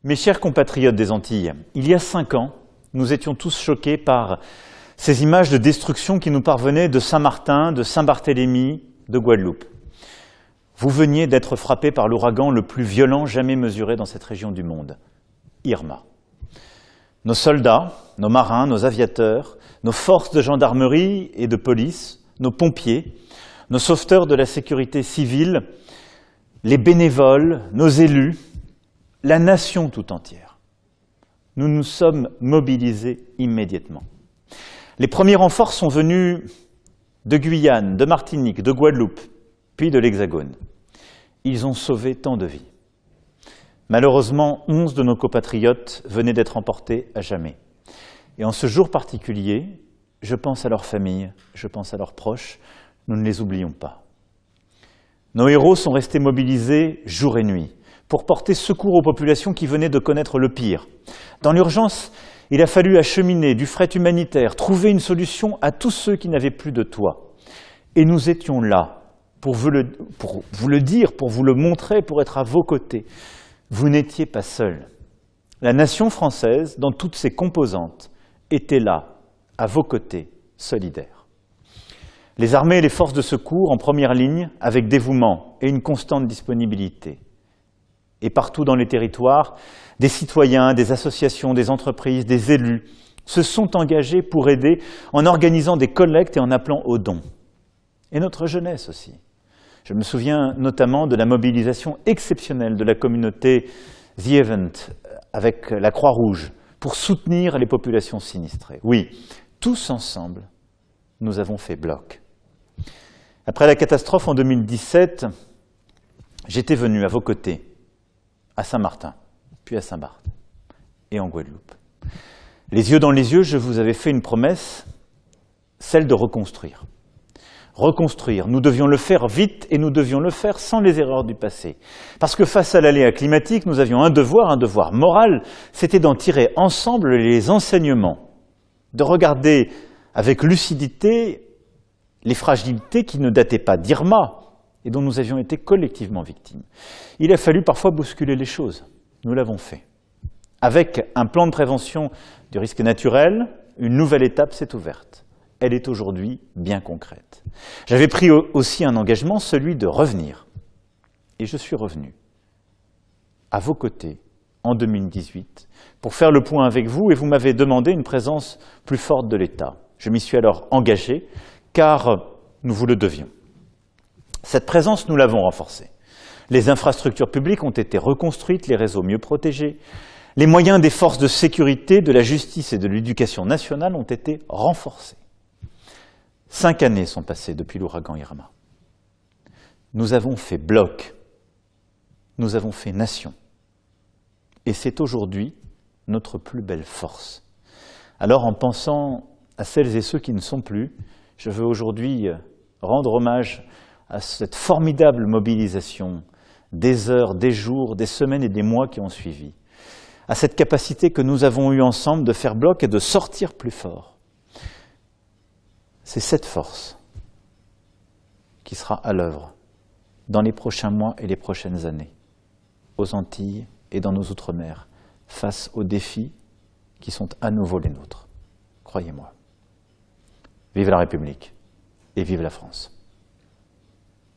Mes chers compatriotes des Antilles, il y a 5 ans, nous étions tous choqués par ces images de destruction qui nous parvenaient de Saint-Martin, de Saint-Barthélemy, de Guadeloupe. Vous veniez d'être frappés par l'ouragan le plus violent jamais mesuré dans cette région du monde, Irma. Nos soldats, nos marins, nos aviateurs, nos forces de gendarmerie et de police, nos pompiers, nos sauveteurs de la sécurité civile, les bénévoles, nos élus, la nation tout entière. Nous nous sommes mobilisés immédiatement. Les premiers renforts sont venus de Guyane, de Martinique, de Guadeloupe, puis de l'Hexagone. Ils ont sauvé tant de vies. Malheureusement, 11 de nos compatriotes venaient d'être emportés à jamais. Et en ce jour particulier, je pense à leurs familles, je pense à leurs proches, nous ne les oublions pas. Nos héros sont restés mobilisés jour et nuit pour porter secours aux populations qui venaient de connaître le pire. Dans l'urgence, il a fallu acheminer du fret humanitaire, trouver une solution à tous ceux qui n'avaient plus de toit. Et nous étions là pour vous le dire, pour vous le montrer, pour être à vos côtés. Vous n'étiez pas seuls. La nation française, dans toutes ses composantes, était là, à vos côtés, solidaire. Les armées et les forces de secours en première ligne, avec dévouement et une constante disponibilité. Et partout dans les territoires, des citoyens, des associations, des entreprises, des élus se sont engagés pour aider en organisant des collectes et en appelant aux dons. Et notre jeunesse aussi. Je me souviens notamment de la mobilisation exceptionnelle de la communauté The Event avec la Croix-Rouge pour soutenir les populations sinistrées. Oui, tous ensemble, nous avons fait bloc. Après la catastrophe en 2017, j'étais venu à vos côtés, à Saint-Martin, puis à Saint-Barth et en Guadeloupe. Les yeux dans les yeux, je vous avais fait une promesse, celle de reconstruire. Reconstruire, nous devions le faire vite et nous devions le faire sans les erreurs du passé. Parce que face à l'aléa climatique, nous avions un devoir moral, c'était d'en tirer ensemble les enseignements, de regarder avec lucidité les fragilités qui ne dataient pas d'Irma et dont nous avions été collectivement victimes. Il a fallu parfois bousculer les choses, nous l'avons fait. Avec un plan de prévention du risque naturel, une nouvelle étape s'est ouverte. Elle est aujourd'hui bien concrète. J'avais pris aussi un engagement, celui de revenir. Et je suis revenu à vos côtés en 2018 pour faire le point avec vous et vous m'avez demandé une présence plus forte de l'État. Je m'y suis alors engagé car nous vous le devions. Cette présence, nous l'avons renforcée. Les infrastructures publiques ont été reconstruites, les réseaux mieux protégés. Les moyens des forces de sécurité, de la justice et de l'éducation nationale ont été renforcés. 5 années sont passées depuis l'ouragan Irma. Nous avons fait bloc, nous avons fait nation. Et c'est aujourd'hui notre plus belle force. Alors en pensant à celles et ceux qui ne sont plus, je veux aujourd'hui rendre hommage à cette formidable mobilisation des heures, des jours, des semaines et des mois qui ont suivi, à cette capacité que nous avons eue ensemble de faire bloc et de sortir plus fort. C'est cette force qui sera à l'œuvre dans les prochains mois et les prochaines années, aux Antilles et dans nos outre-mer, face aux défis qui sont à nouveau les nôtres. Croyez-moi. Vive la République et vive la France.